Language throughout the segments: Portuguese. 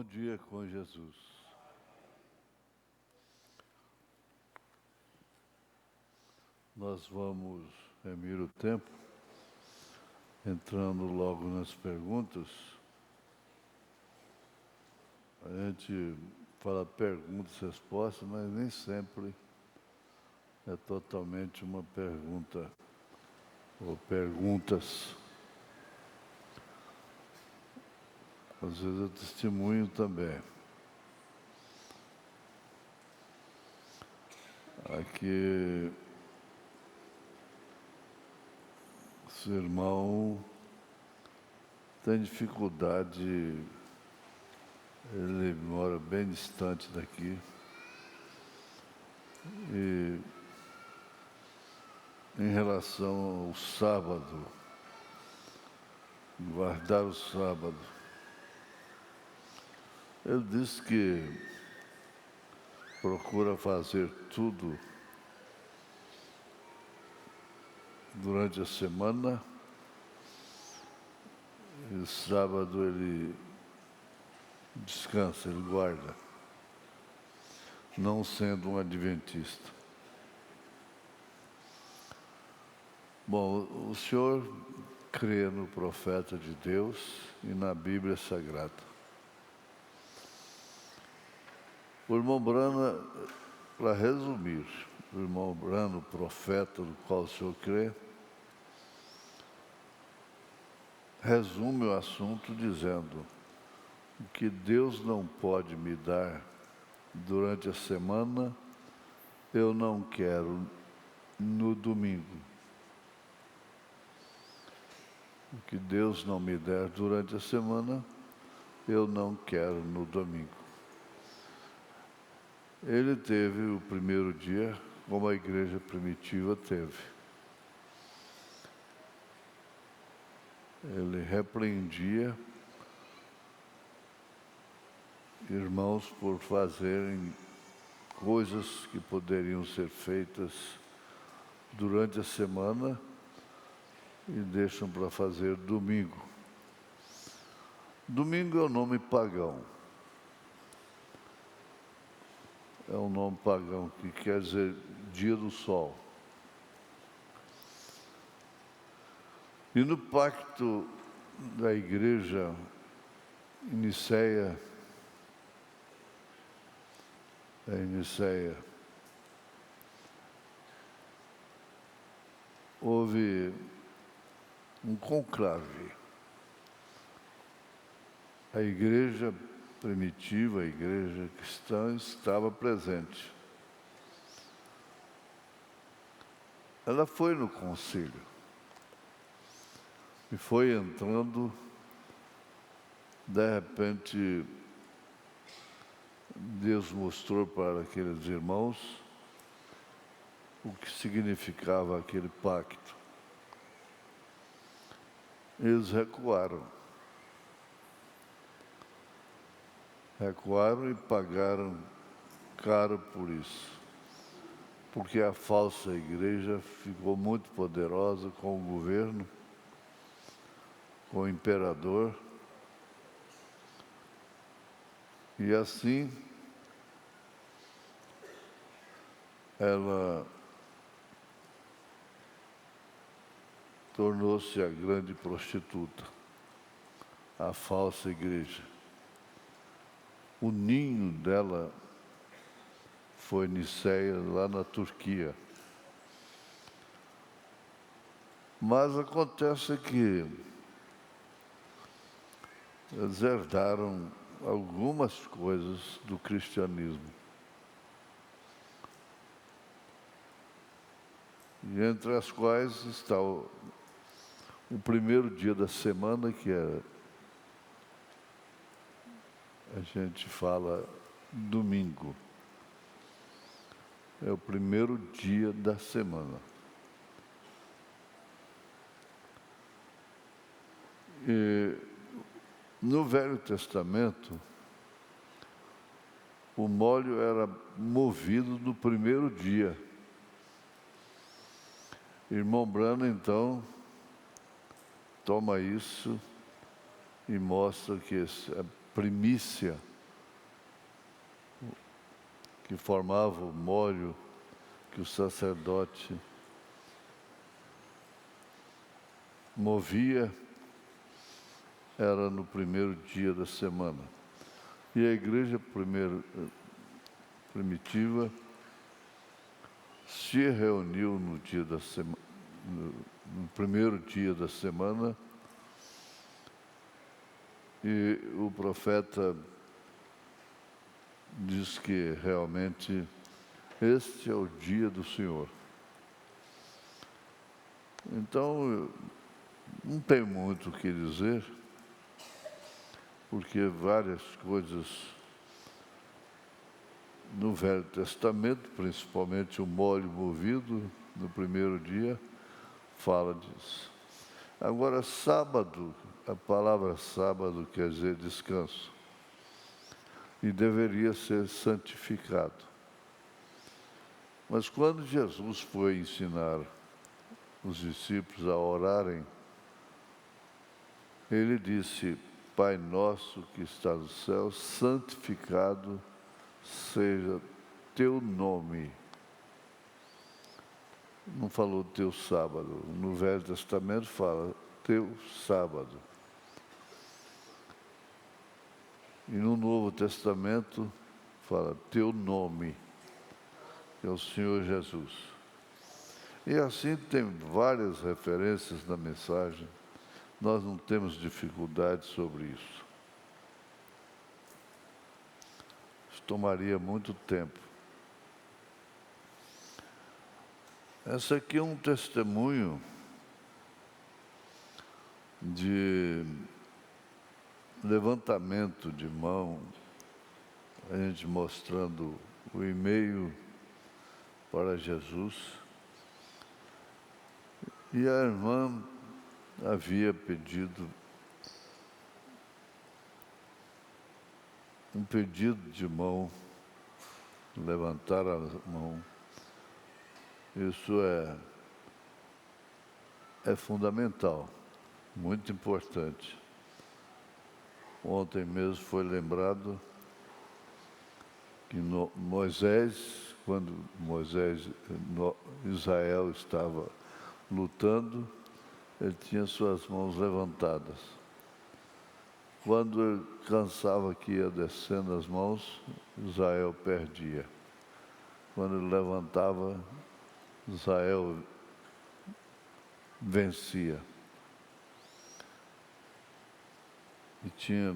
dia com Jesus. Nós vamos remir o tempo, entrando logo nas perguntas. A gente fala perguntas e respostas, mas nem sempre é totalmente uma pergunta ou perguntas. Às vezes é testemunho também. Aqui, esse irmão tem dificuldade, ele mora bem distante daqui, e em relação ao sábado, guardar o sábado, ele diz que procura fazer tudo durante a semana, e sábado ele descansa, ele guarda, não sendo um adventista. Bom, o senhor crê no profeta de Deus e na Bíblia Sagrada. O irmão Brana, para resumir, o irmão Brana, o profeta do qual o senhor crê, resume o assunto dizendo: o que Deus não pode me dar durante a semana, eu não quero no domingo. O que Deus não me der durante a semana, eu não quero no domingo. Ele teve o primeiro dia, como a igreja primitiva teve. Ele repreendia irmãos por fazerem coisas que poderiam ser feitas durante a semana e deixam para fazer domingo. Domingo é um nome pagão. É um nome pagão que quer dizer dia do sol. E no pacto da igreja em Niceia, houve um conclave. A igreja primitiva, a igreja cristã, estava presente. Ela foi no concílio e foi entrando. De repente, Deus mostrou para aqueles irmãos o que significava aquele pacto. Eles recuaram e pagaram caro por isso, porque a falsa igreja ficou muito poderosa com o governo, com o imperador, e assim ela tornou-se a grande prostituta, a falsa igreja. O ninho dela foi Niceia, lá na Turquia. Mas acontece que eles herdaram algumas coisas do cristianismo. E entre as quais está o primeiro dia da semana, que a gente fala domingo. É o primeiro dia da semana. E no Velho Testamento, o molho era movido no primeiro dia. Irmão Brana, então, toma isso e mostra que a primícia que formava o molho que o sacerdote movia, era no primeiro dia da semana. E a igreja primitiva se reuniu no primeiro dia da semana, e o profeta diz que realmente este é o dia do Senhor. Então, não tem muito o que dizer, porque várias coisas no Velho Testamento, principalmente o molho movido no primeiro dia, fala disso. Agora, sábado, a palavra sábado quer dizer descanso, e deveria ser santificado. Mas quando Jesus foi ensinar os discípulos a orarem, ele disse: Pai nosso que está no céu, santificado seja teu nome. Não falou teu sábado. No Velho Testamento fala teu sábado. E no Novo Testamento fala teu nome, que é o Senhor Jesus. E assim tem várias referências na mensagem. Nós não temos dificuldade sobre isso. Isso tomaria muito tempo. Esse aqui é um testemunho de levantamento de mão, a gente mostrando o e-mail para Jesus. E a irmã havia pedido um pedido de mão, levantar a mão. Isso é fundamental, muito importante. Ontem mesmo foi lembrado que Moisés, quando Israel estava lutando, ele tinha suas mãos levantadas. Quando ele cansava que ia descendo as mãos, Israel perdia. Quando ele levantava, Israel vencia. E tinha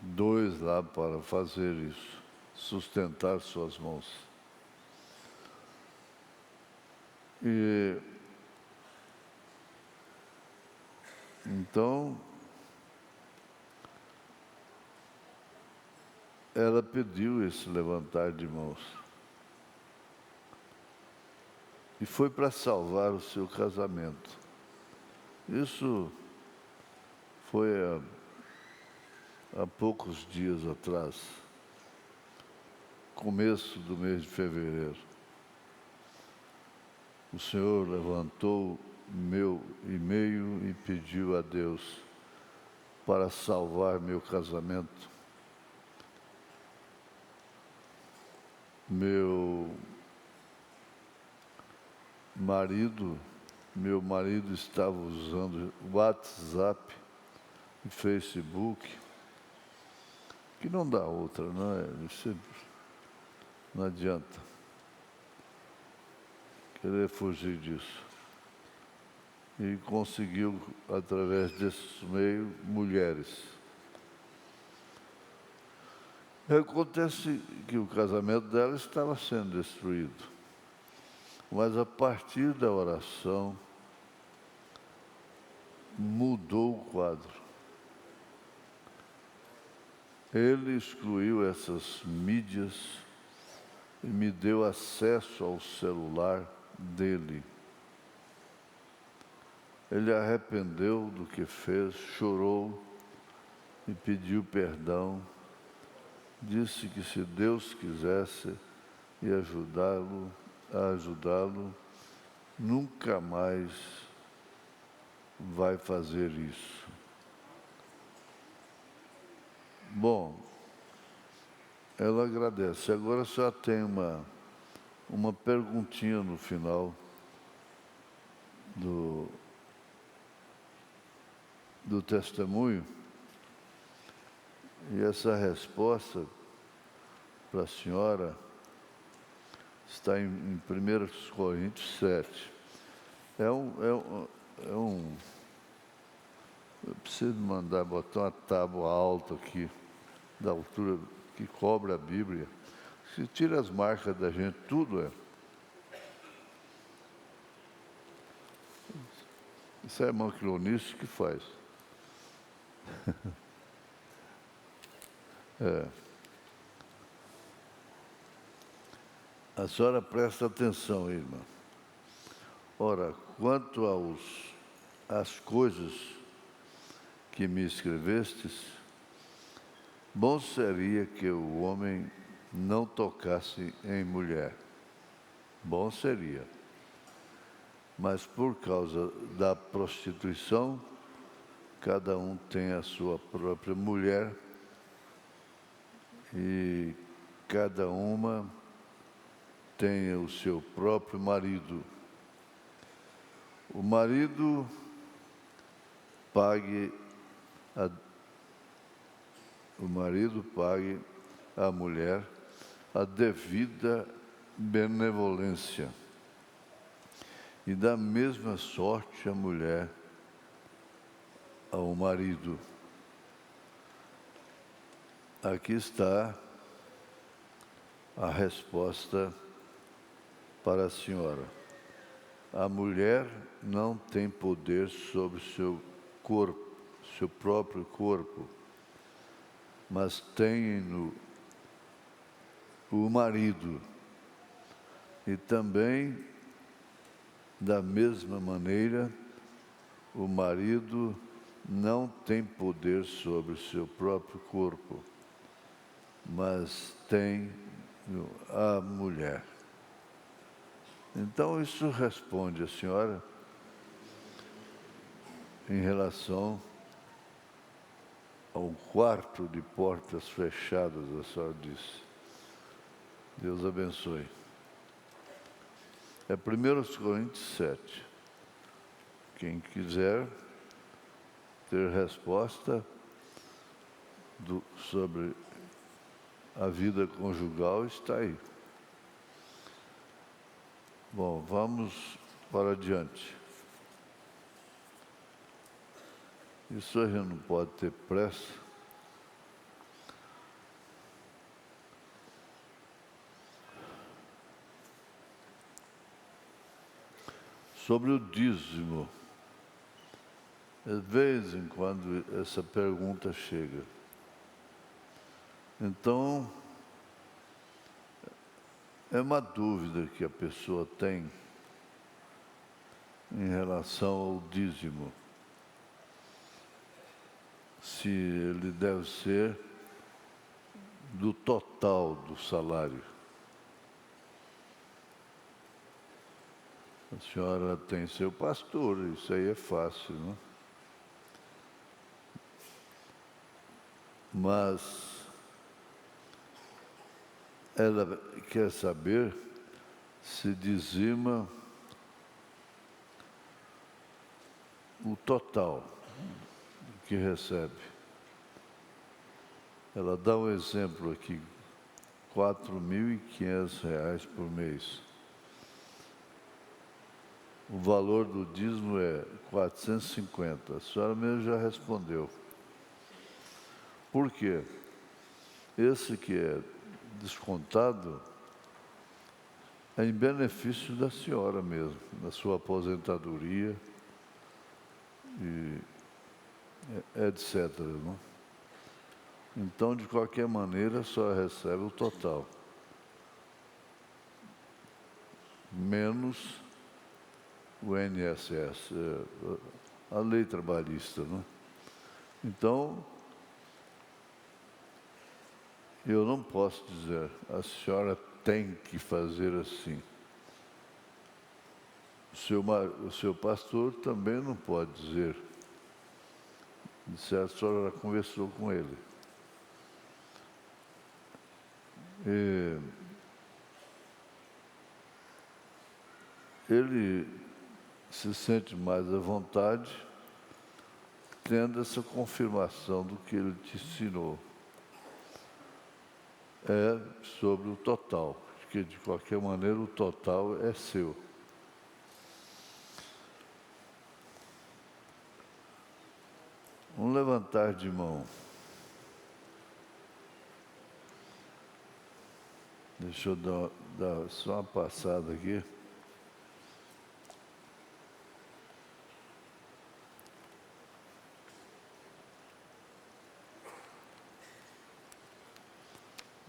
2 lá para fazer isso, sustentar suas mãos. E então ela pediu esse levantar de mãos. E foi para salvar o seu casamento. Isso foi há poucos dias atrás, começo do mês de fevereiro. O Senhor levantou meu e-mail e pediu a Deus para salvar meu casamento. Meu marido estava usando WhatsApp e Facebook, que não dá outra, não é? Não adianta querer fugir disso. E conseguiu, através desses meios, mulheres. Acontece que o casamento dela estava sendo destruído. Mas a partir da oração, mudou o quadro. Ele excluiu essas mídias e me deu acesso ao celular dele. Ele arrependeu do que fez, chorou e pediu perdão. Disse que se Deus quisesse ia ajudá-lo, nunca mais vai fazer isso. Bom, ela agradece. Agora só tem uma perguntinha no final do testemunho, e essa resposta para a senhora está em 1 Coríntios 7. Eu preciso mandar botar uma tábua alta aqui, da altura que cobre a Bíblia. Se tira as marcas da gente, tudo é. Isso é a irmã Cleonice que faz. A senhora presta atenção, irmã. Ora, quanto às coisas que me escrevestes, bom seria que o homem não tocasse em mulher. Bom seria. Mas por causa da prostituição, cada um tem a sua própria mulher e cada uma tem o seu próprio marido. O marido pague à mulher a devida benevolência. E da mesma sorte a mulher ao marido. Aqui está a resposta para a senhora. A mulher não tem poder sobre seu corpo, seu próprio corpo, mas tem o marido. E também, da mesma maneira, o marido não tem poder sobre seu próprio corpo, mas tem a mulher. Então, isso responde a senhora em relação ao quarto de portas fechadas, a senhora disse. Deus abençoe. É 1 Coríntios 7. Quem quiser ter resposta sobre a vida conjugal, está aí. Bom, vamos para adiante. Isso a gente não pode ter pressa. Sobre o dízimo. De vez em quando essa pergunta chega. Então, é uma dúvida que a pessoa tem em relação ao dízimo. Se ele deve ser do total do salário. A senhora tem seu pastor, isso aí é fácil, não? Mas ela quer saber se dizima o total que recebe. Ela dá um exemplo aqui, R$ 4.500 por mês. O valor do dízimo é 450. A senhora mesmo já respondeu. Por quê? Esse que é descontado é em benefício da senhora mesmo, da sua aposentadoria e etc. Não? Então, de qualquer maneira, a senhora recebe o total. Menos o INSS, a lei trabalhista, não? Então, eu não posso dizer, a senhora tem que fazer assim. O seu pastor também não pode dizer. De certo, a senhora já conversou com ele. E ele se sente mais à vontade tendo essa confirmação do que ele te ensinou. É sobre o total, porque de qualquer maneira o total é seu. Um levantar de mão. Deixa eu dar só uma passada aqui.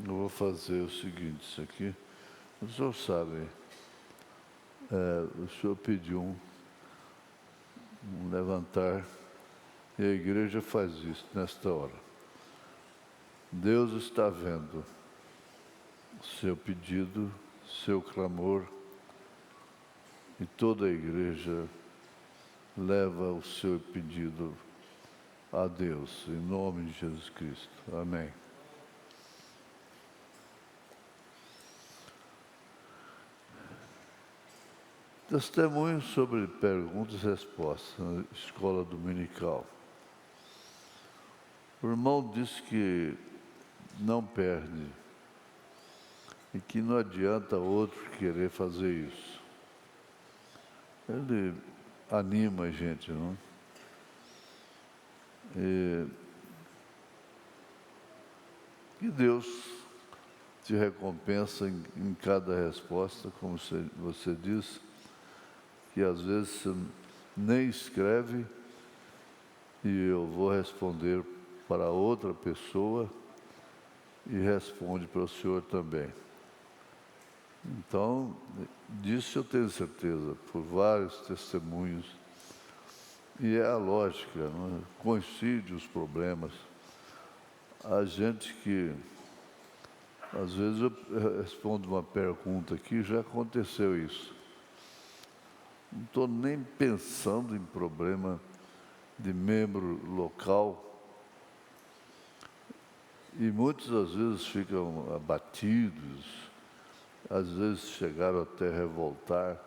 Eu vou fazer o seguinte, isso aqui. O senhor sabe, o senhor pediu um levantar, e a igreja faz isso nesta hora. Deus está vendo seu pedido, seu clamor, e toda a igreja leva o seu pedido a Deus, em nome de Jesus Cristo. Amém. Testemunho sobre perguntas e respostas na escola dominical. O irmão disse que não perde e que não adianta outro querer fazer isso. Ele anima a gente, não? E Deus te recompensa em cada resposta, como você disse, que às vezes você nem escreve e eu vou responder para outra pessoa e responde para o senhor também. Então, disso eu tenho certeza, por vários testemunhos. E é a lógica, não é? Coincide os problemas. A gente que, às vezes eu respondo uma pergunta aqui, já aconteceu isso. Não estou nem pensando em problema de membro local. E muitos às vezes ficam abatidos, às vezes chegaram até a revoltar,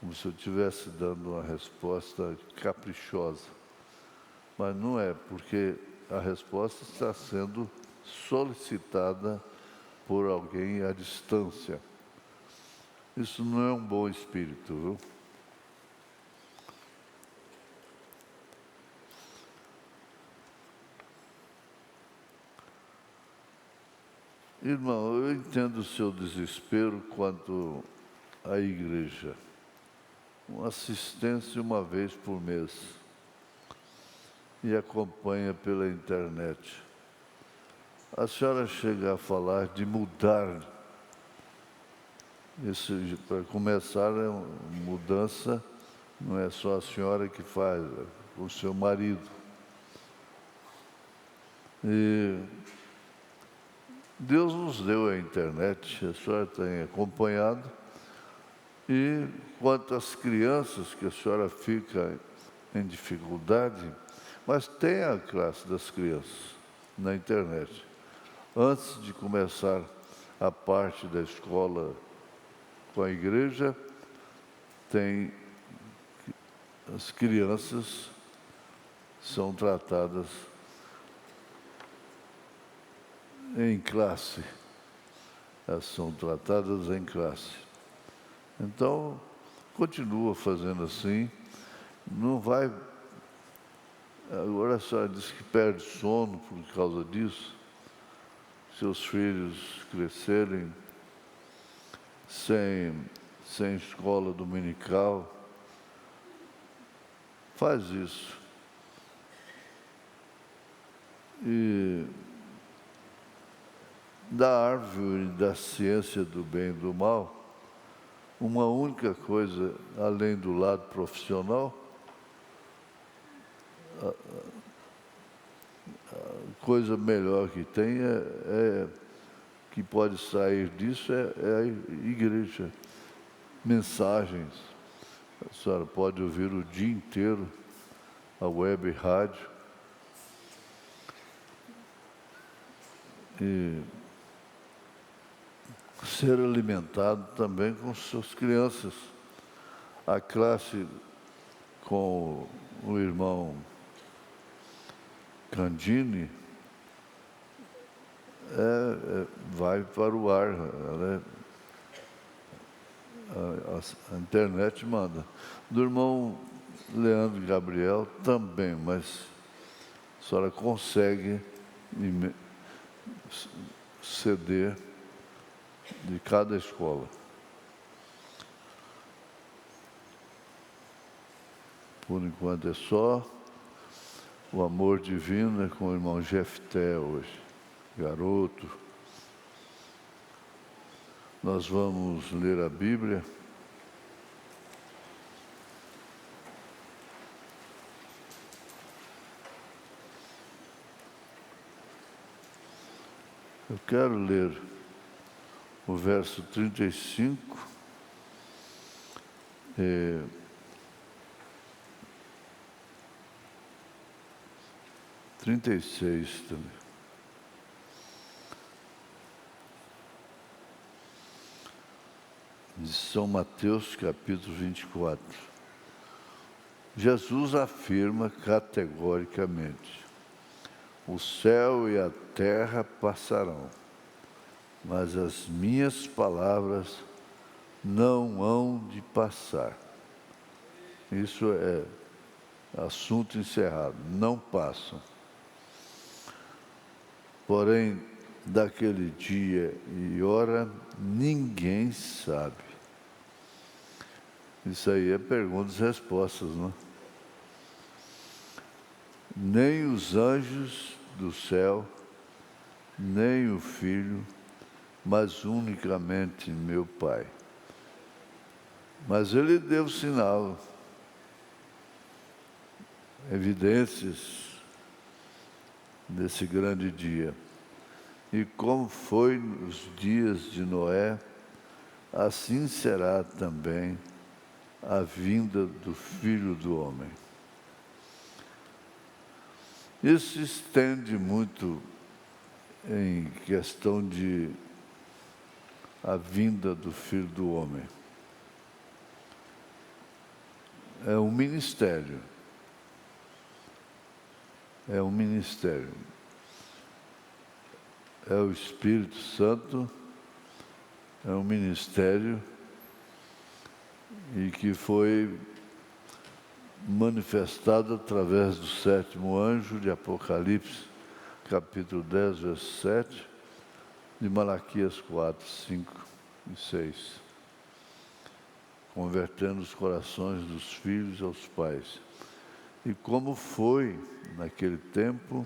como se eu estivesse dando uma resposta caprichosa. Mas não é, porque a resposta está sendo solicitada por alguém à distância. Isso não é um bom espírito, viu? Irmão, eu entendo o seu desespero quanto à igreja. Uma assistência uma vez por mês e acompanha pela internet. A senhora chega a falar de mudar. Isso, para começar, é uma mudança, não é só a senhora que faz, é o seu marido. E Deus nos deu a internet, a senhora tem acompanhado. E quanto às crianças, que a senhora fica em dificuldade, mas tem a classe das crianças na internet. Antes de começar a parte da escola com a igreja, tem as crianças são tratadas em classe. Elas são tratadas em classe. Então, continua fazendo assim, não vai... Agora a senhora diz que perde sono por causa disso, seus filhos crescerem sem escola dominical. Faz isso. E da árvore da ciência do bem e do mal, uma única coisa, além do lado profissional, a coisa melhor que tem que pode sair disso é a igreja. Mensagens. A senhora pode ouvir o dia inteiro a web rádio. E ser alimentado também com suas crianças. A classe com o irmão Candini vai para o ar, a internet manda. Do irmão Leandro Gabriel também, mas a senhora consegue ceder de cada escola. Por enquanto é só. O amor divino é com o irmão Jefté hoje, garoto. Nós vamos ler a Bíblia. Eu quero ler o verso 35. 36 também. De São Mateus, capítulo 24. Jesus afirma categoricamente: o céu e a terra passarão, mas as minhas palavras não hão de passar. Isso é assunto encerrado, não passam. Porém, daquele dia e hora, ninguém sabe. Isso aí é perguntas e respostas, não é? Nem os anjos do céu, nem o Filho, mas unicamente meu Pai. Mas ele deu sinal, evidências desse grande dia. E como foi nos dias de Noé, assim será também a vinda do Filho do Homem. Isso se estende muito em questão de a vinda do Filho do Homem. É um ministério. É um ministério. É o Espírito Santo, é um ministério e que foi manifestado através do sétimo anjo de Apocalipse, capítulo 10, verso 7, de Malaquias 4, 5 e 6, convertendo os corações dos filhos aos pais. E como foi naquele tempo,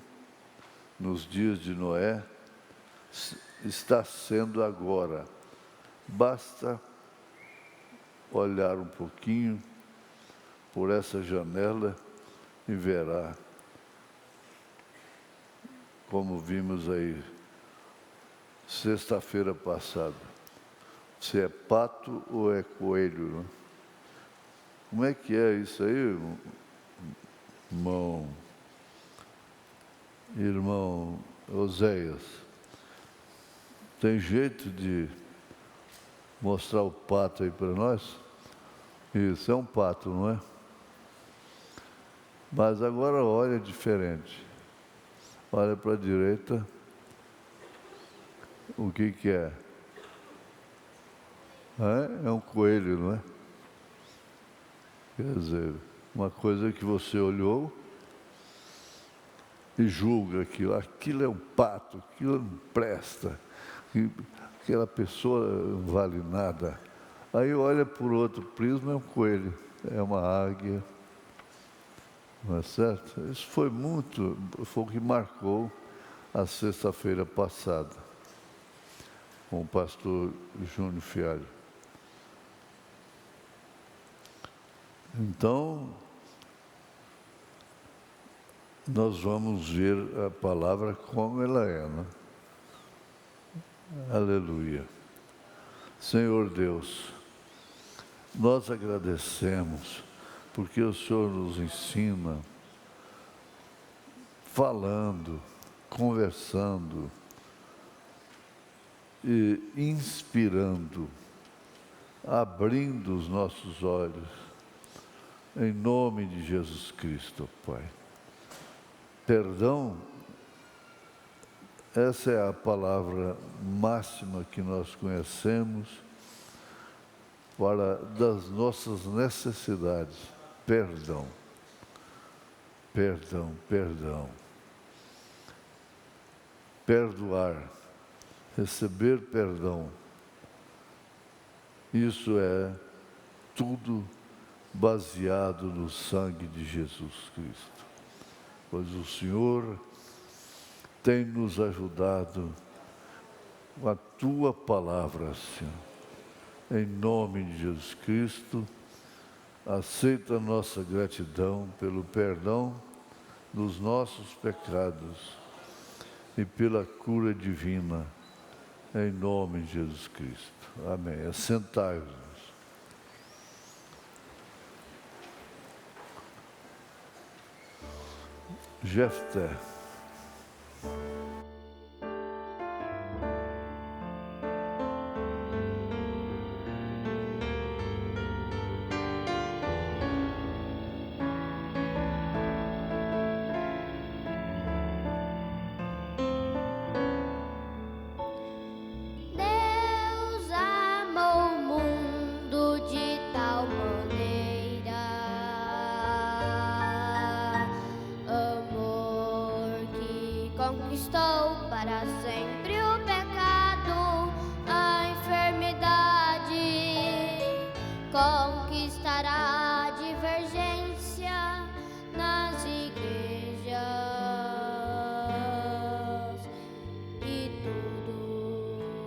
nos dias de Noé, está sendo agora. Basta olhar um pouquinho por essa janela e verá, como vimos aí, sexta-feira passada, se é pato ou é coelho, não? Como é que é isso aí, irmão Oséias? Tem jeito de mostrar o pato aí para nós? Isso, é um pato, não é? Mas agora olha diferente. Olha para a direita. O que é? É um coelho, não é? Quer dizer, uma coisa que você olhou e julga aquilo. Aquilo é um pato, aquilo não presta. Aquela pessoa não vale nada. Aí olha por outro prisma, é um coelho, é uma águia. Não é certo? Isso foi o que marcou a sexta-feira passada, com o pastor Júnior Fialho. Então, nós vamos ver a palavra como ela é, né? Aleluia. Senhor Deus, nós agradecemos porque o Senhor nos ensina, falando, conversando inspirando, abrindo os nossos olhos, em nome de Jesus Cristo, Pai. Perdão, essa é a palavra máxima que nós conhecemos para das nossas necessidades. Perdão, perdão, perdão. Perdoar, receber perdão, isso é tudo baseado no sangue de Jesus Cristo. Pois o Senhor tem nos ajudado com a Tua palavra, Senhor. Em nome de Jesus Cristo, aceita a nossa gratidão pelo perdão dos nossos pecados e pela cura divina, em nome de Jesus Cristo. Amém. Assentai-vos. Jefté. Conquistou para sempre o pecado, a enfermidade, conquistará a divergência nas igrejas e tudo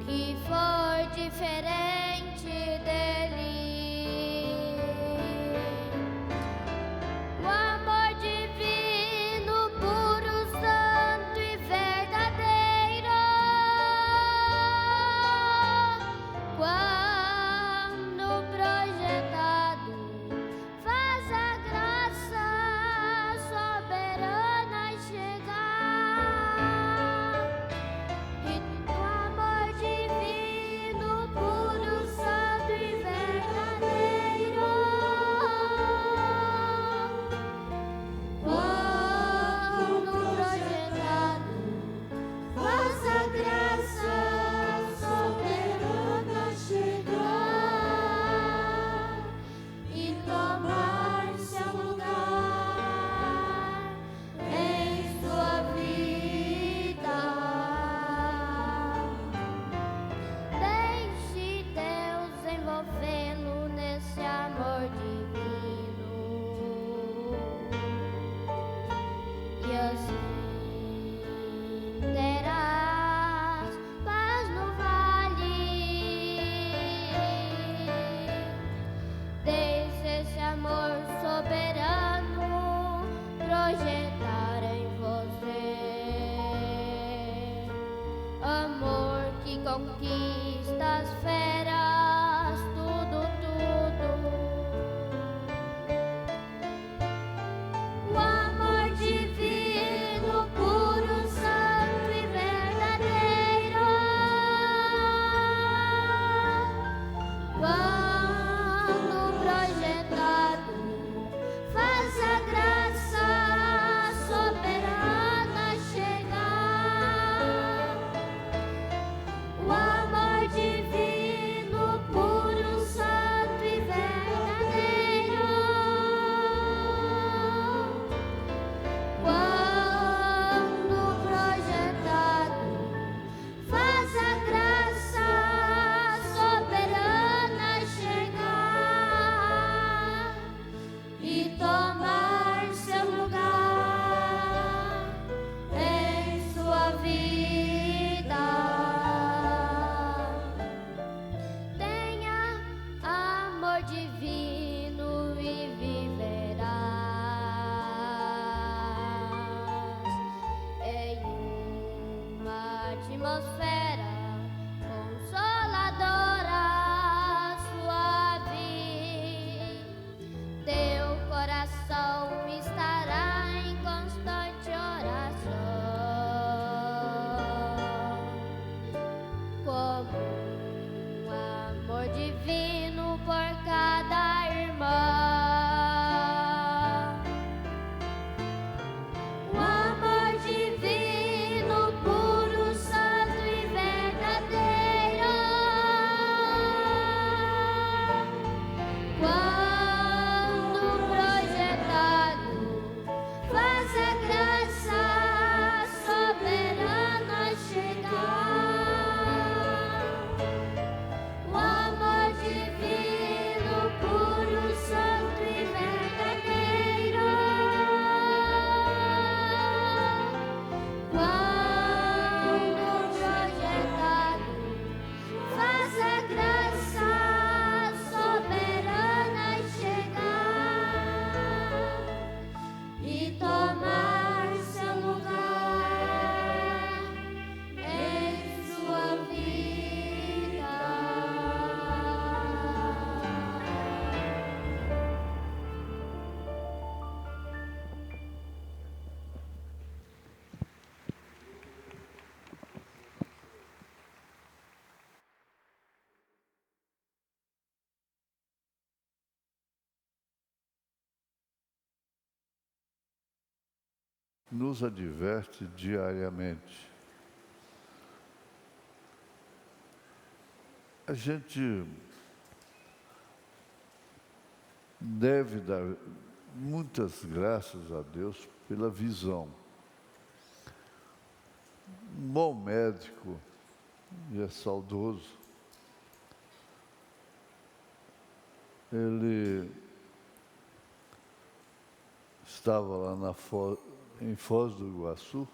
que for diferente dele. O amor divino, puro, santo e verdadeiro, quando projetado, faz a graça soberana chegar. E o amor divino, puro, amor divino por cada irmã. O amor divino, puro, santo e verdadeiro. Quando projetado, faz a graça soberana chegar. O amor divino, puro, santo e verdadeiro. Quando projetado, faz a graça soberana chegar e tomar seu lugar em sua vida. Nos adverte diariamente. A gente deve dar muitas graças a Deus pela visão. Um bom médico, e é saudoso, ele estava lá em Foz do Iguaçu,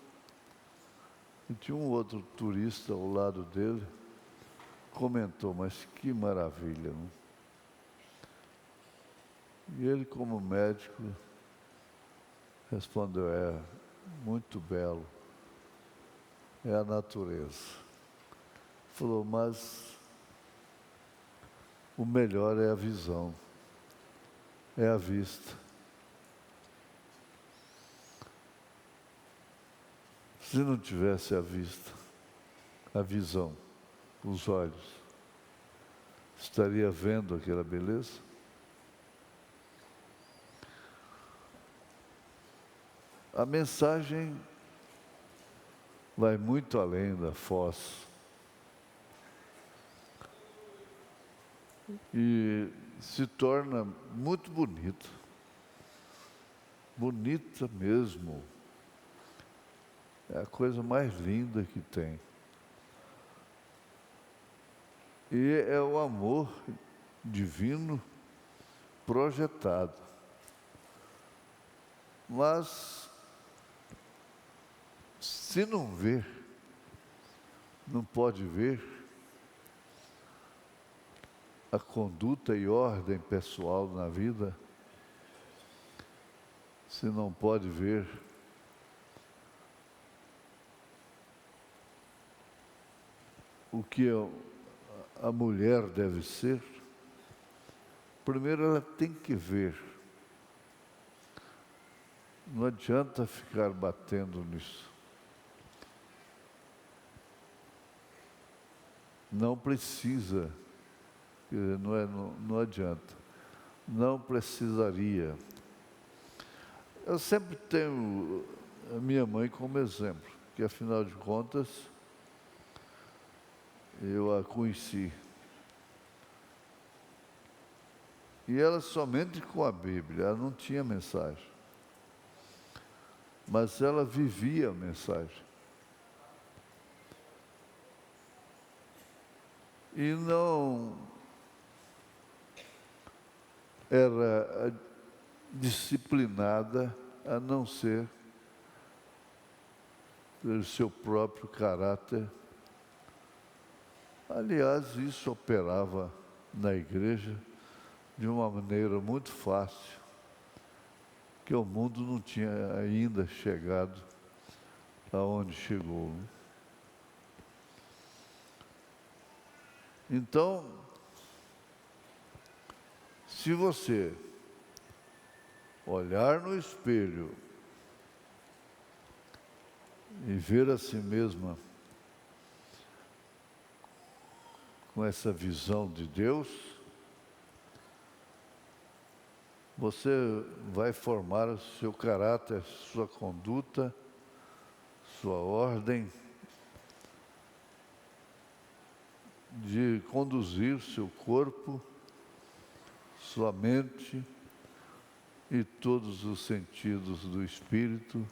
e tinha um outro turista ao lado dele, comentou, mas que maravilha, não? E ele, como médico, respondeu, muito belo, é a natureza. Falou, mas o melhor é a visão, é a vista. Se não tivesse a vista, a visão, os olhos, estaria vendo aquela beleza? A mensagem vai muito além da Foz. E se torna muito bonita. Bonita mesmo. É a coisa mais linda que tem. E é o amor divino projetado. Mas, se não ver, não pode ver a conduta e ordem pessoal na vida, se não pode ver o que a mulher deve ser, primeiro ela tem que ver. Não adianta ficar batendo nisso. Não precisa, não adianta. Não precisaria. Eu sempre tenho a minha mãe como exemplo, que afinal de contas, eu a conheci. E ela somente com a Bíblia, ela não tinha mensagem. Mas ela vivia a mensagem. E não era disciplinada a não ser pelo seu próprio caráter. Aliás, isso operava na igreja de uma maneira muito fácil, que o mundo não tinha ainda chegado aonde chegou. Então, se você olhar no espelho e ver a si mesma com essa visão de Deus, você vai formar o seu caráter, sua conduta, sua ordem de conduzir seu corpo, sua mente e todos os sentidos do espírito,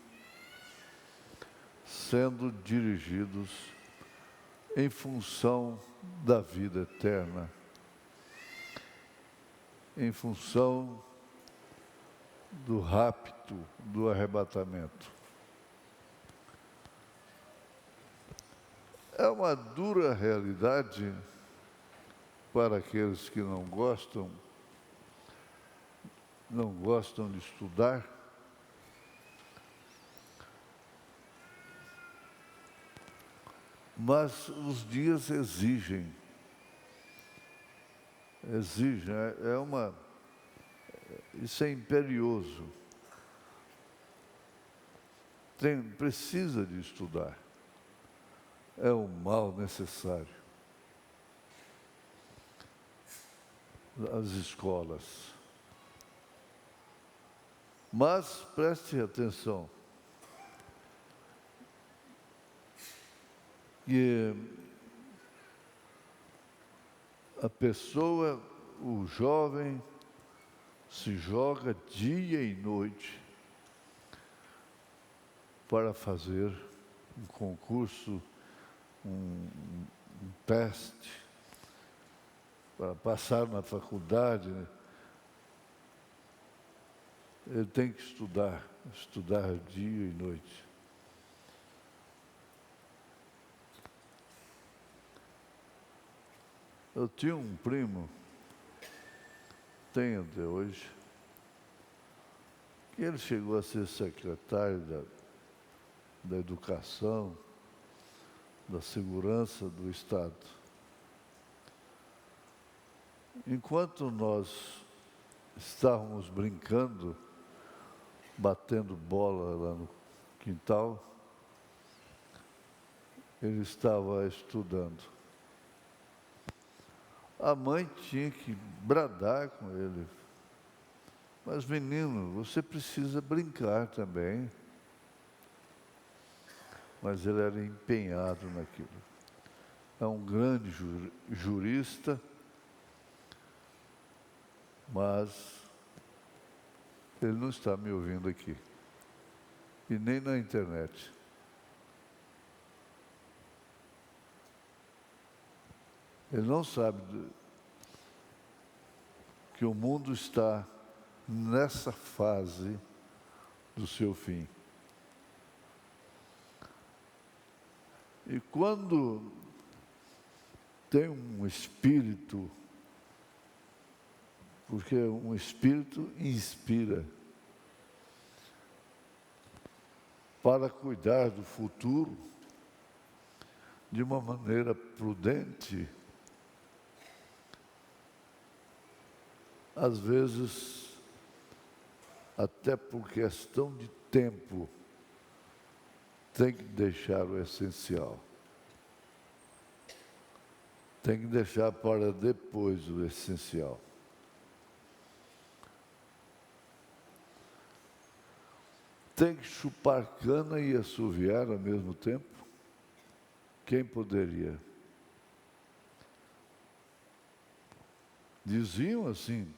sendo dirigidos em função da vida eterna, em função do rapto, do arrebatamento. É uma dura realidade para aqueles que não gostam de estudar, mas os dias exigem, isso é imperioso. Precisa de estudar. É um mal necessário. As escolas. Mas preste atenção, que a pessoa, o jovem, se joga dia e noite para fazer um concurso, um teste, para passar na faculdade, né? Ele tem que estudar dia e noite. Eu tinha um primo, tenho até hoje, que ele chegou a ser secretário da Educação, da Segurança do Estado. Enquanto nós estávamos brincando, batendo bola lá no quintal, ele estava estudando. A mãe tinha que bradar com ele. Mas, menino, você precisa brincar também. Mas ele era empenhado naquilo. É um grande jurista, mas ele não está me ouvindo aqui. E nem na internet. Ele não sabe que o mundo está nessa fase do seu fim. E quando tem um espírito, porque um espírito inspira para cuidar do futuro de uma maneira prudente, às vezes, até por questão de tempo, tem que deixar o essencial. Tem que deixar para depois o essencial. Tem que chupar cana e assoviar ao mesmo tempo? Quem poderia? Diziam assim,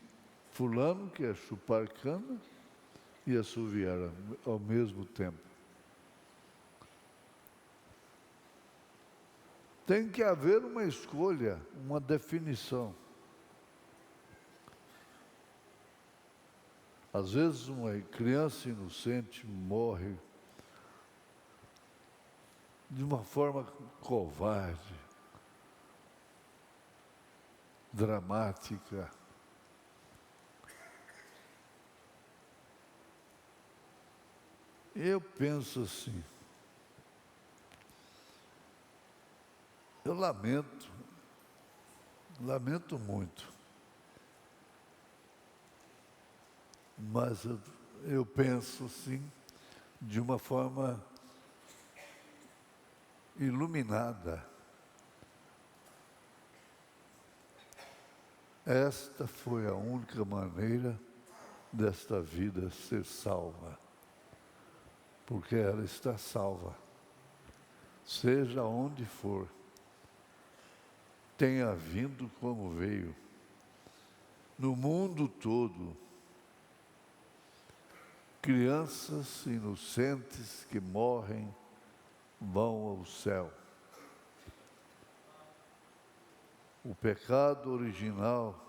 fulano quer chupar cana e assoviar ao mesmo tempo. Tem que haver uma escolha, uma definição. Às vezes uma criança inocente morre de uma forma covarde, dramática. Eu penso assim, eu lamento muito, mas eu penso assim, de uma forma iluminada. Esta foi a única maneira desta vida ser salva, porque ela está salva, seja onde for, tenha vindo como veio, no mundo todo, crianças inocentes que morrem vão ao céu. O pecado original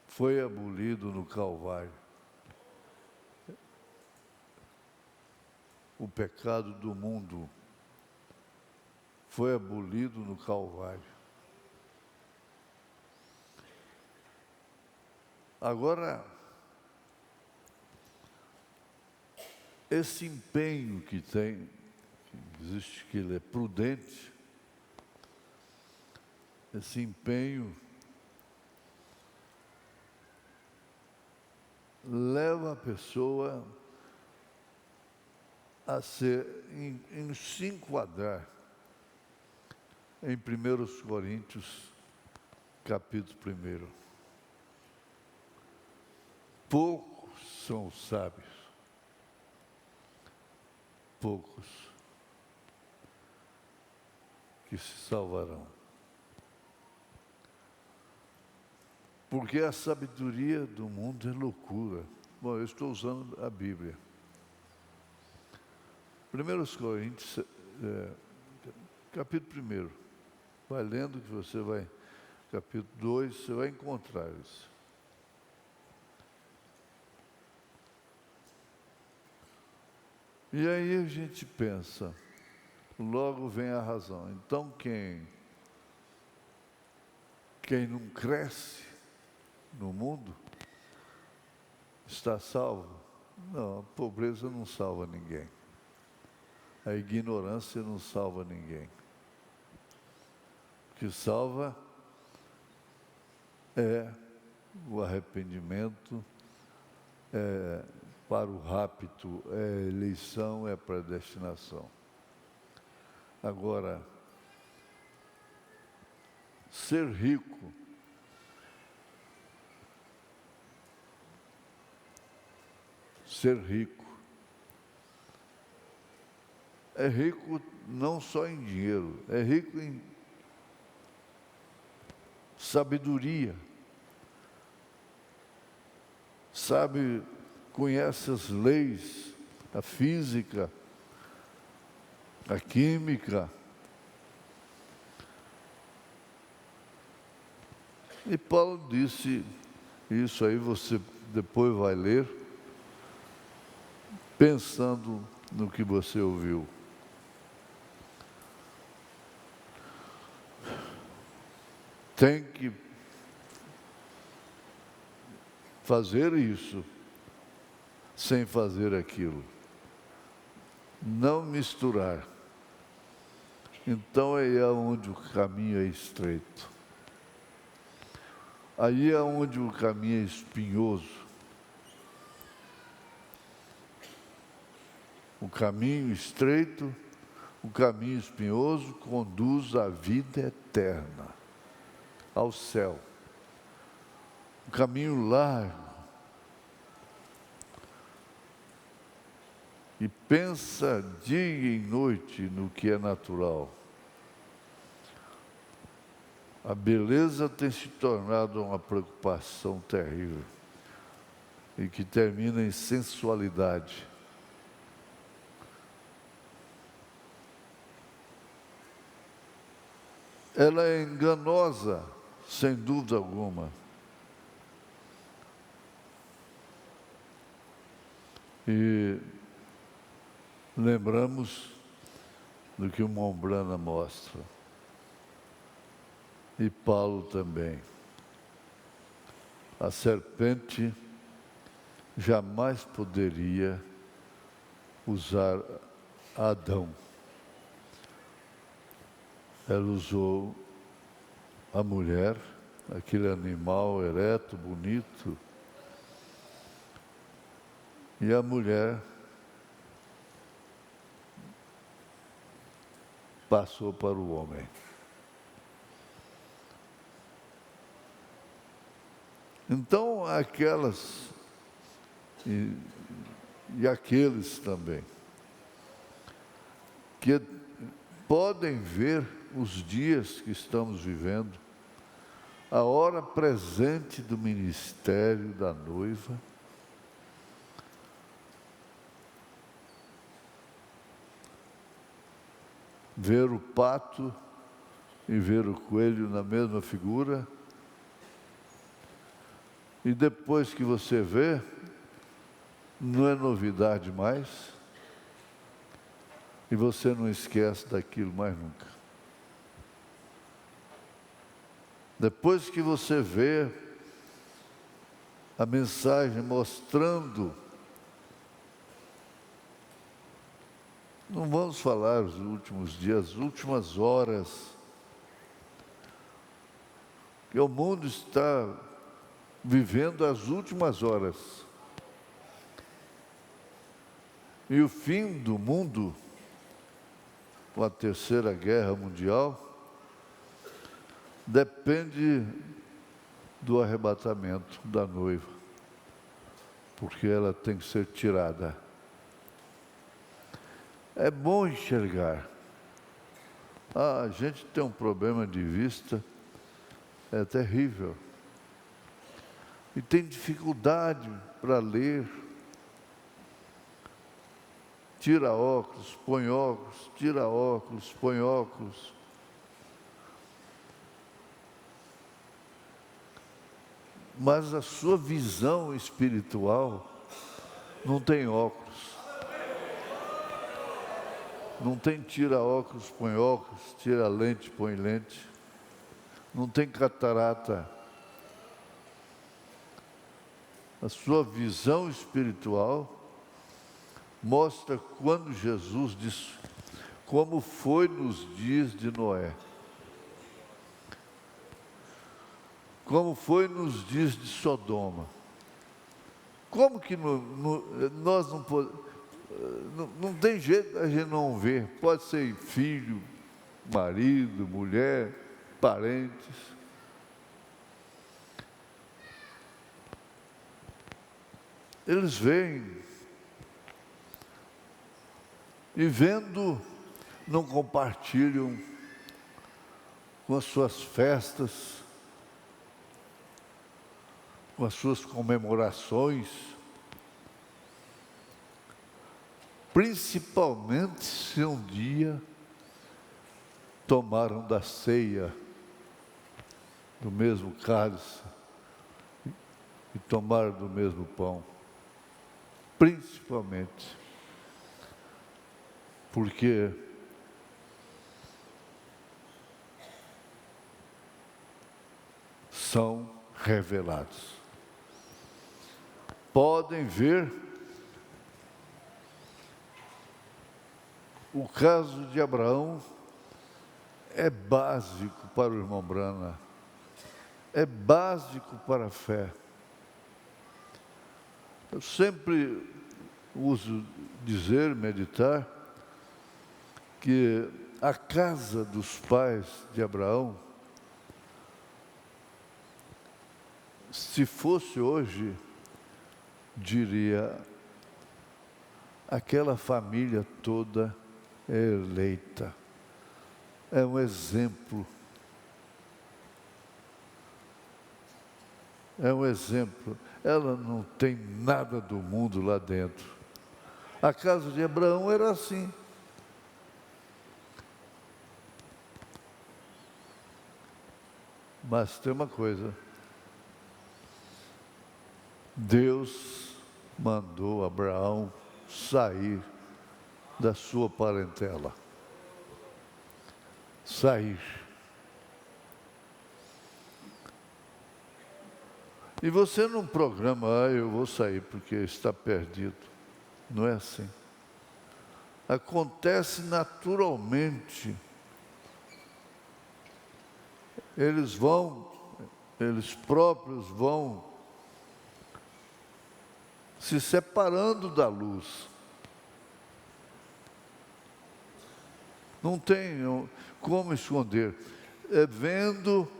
foi abolido no Calvário. O pecado do mundo foi abolido no Calvário. Agora, esse empenho que tem, existe que ele é prudente, esse empenho leva a pessoa a se enquadrar em 1 Coríntios, capítulo 1. Poucos são os sábios, poucos que se salvarão. Porque a sabedoria do mundo é loucura. Bom, eu estou usando a Bíblia. 1 Coríntios, capítulo 1. Vai lendo que você vai, capítulo 2, você vai encontrar isso. E aí a gente pensa, logo vem a razão. Então quem não cresce no mundo está salvo? Não, a pobreza não salva ninguém. A ignorância não salva ninguém. O que salva é o arrependimento, para o rapto, é eleição, é predestinação. Agora, ser rico é rico não só em dinheiro, é rico em sabedoria. Sabe, conhece as leis, a física, a química. E Paulo disse, isso aí você depois vai ler, pensando no que você ouviu. Tem que fazer isso sem fazer aquilo. Não misturar. Então aí é onde o caminho é estreito. Aí é onde o caminho é espinhoso. O caminho estreito, o caminho espinhoso conduz à vida eterna, ao céu. O caminho largo. E pensa dia e noite no que é natural. A beleza tem se tornado uma preocupação terrível e que termina em sensualidade. Ela é enganosa, sem dúvida alguma. E lembramos do que o Mombrana mostra. E Paulo também. A serpente jamais poderia usar Adão. Ela usou a mulher, aquele animal ereto, bonito, e a mulher passou para o homem. Então, aquelas e aqueles também, que podem ver os dias que estamos vivendo, a hora presente do ministério da noiva, ver o pato e ver o coelho na mesma figura, e depois que você vê, não é novidade mais, e você não esquece daquilo mais nunca. Depois que você vê a mensagem mostrando, não vamos falar os últimos dias, as últimas horas, que o mundo está vivendo as últimas horas. E o fim do mundo, com a Terceira Guerra Mundial, depende do arrebatamento da noiva, porque ela tem que ser tirada. É bom enxergar. A gente tem um problema de vista, é terrível. E tem dificuldade para ler. Tira óculos, põe óculos, tira óculos, põe óculos. Mas a sua visão espiritual não tem óculos. Não tem tira óculos, põe óculos, tira lente, põe lente. Não tem catarata. A sua visão espiritual mostra quando Jesus disse, como foi nos dias de Noé. Como foi nos dias de Sodoma. Como que nós não podemos... Não tem jeito a gente não ver. Pode ser filho, marido, mulher, parentes. Eles veem e vendo, não compartilham com as suas festas, com as suas comemorações, principalmente se um dia tomaram da ceia, do mesmo cálice, e tomaram do mesmo pão. Principalmente, porque são revelados. Podem ver o caso de Abraão, é básico para o irmão Brana, é básico para a fé. Eu sempre uso dizer, meditar, que a casa dos pais de Abraão, se fosse hoje, diria, aquela família toda é eleita, é um exemplo. É um exemplo. Ela não tem nada do mundo lá dentro. A casa de Abraão era assim. Mas tem uma coisa. Deus mandou Abraão sair da sua parentela. Sair. E você não programa, eu vou sair porque está perdido. Não é assim. Acontece naturalmente. Eles próprios vão se separando da luz. Não tem como esconder. É vendo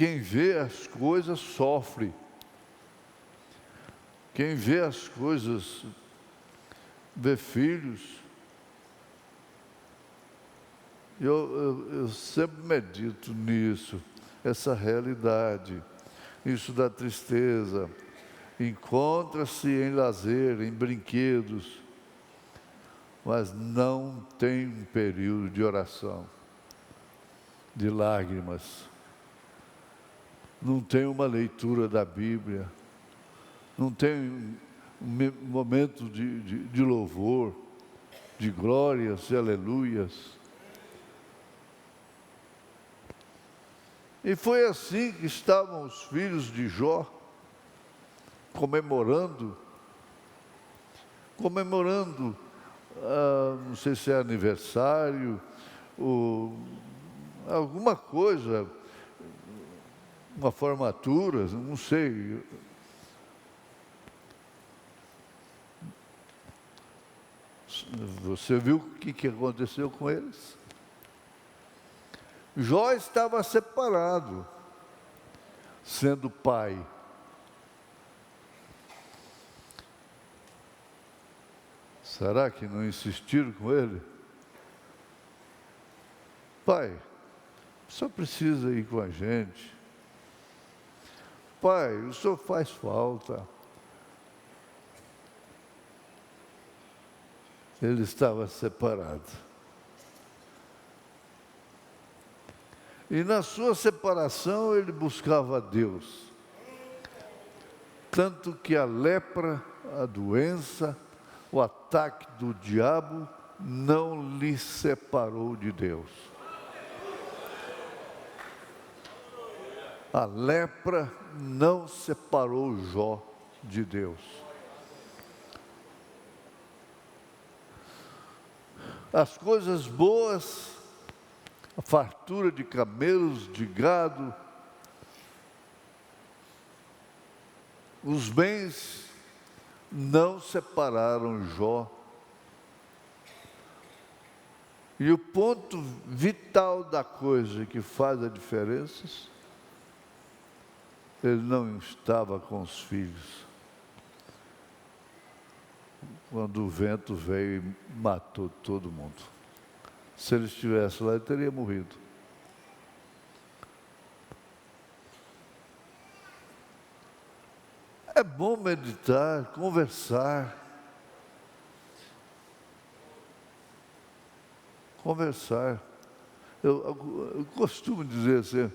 quem vê as coisas sofre. Quem vê as coisas, vê filhos. Eu sempre medito nisso, essa realidade. Isso dá tristeza. Encontra-se em lazer, em brinquedos, mas não tem um período de oração, de lágrimas. Não tem uma leitura da Bíblia. Não tem um momento de louvor, de glórias e aleluias. E foi assim que estavam os filhos de Jó, comemorando, não sei se é aniversário, ou alguma coisa, uma formatura, não sei. Você viu o que aconteceu com eles? Jó estava separado, sendo pai. Será que não insistiram com ele? Pai, só precisa ir com a gente. Pai, o senhor faz falta. Ele estava separado. E na sua separação ele buscava a Deus. Tanto que a lepra, a doença, o ataque do diabo não lhe separou de Deus. A lepra não separou Jó de Deus. As coisas boas, a fartura de camelos, de gado, os bens não separaram Jó. E o ponto vital da coisa que faz a diferença, ele não estava com os filhos. Quando o vento veio e matou todo mundo. Se ele estivesse lá, ele teria morrido. É bom meditar, conversar. Eu costumo dizer assim,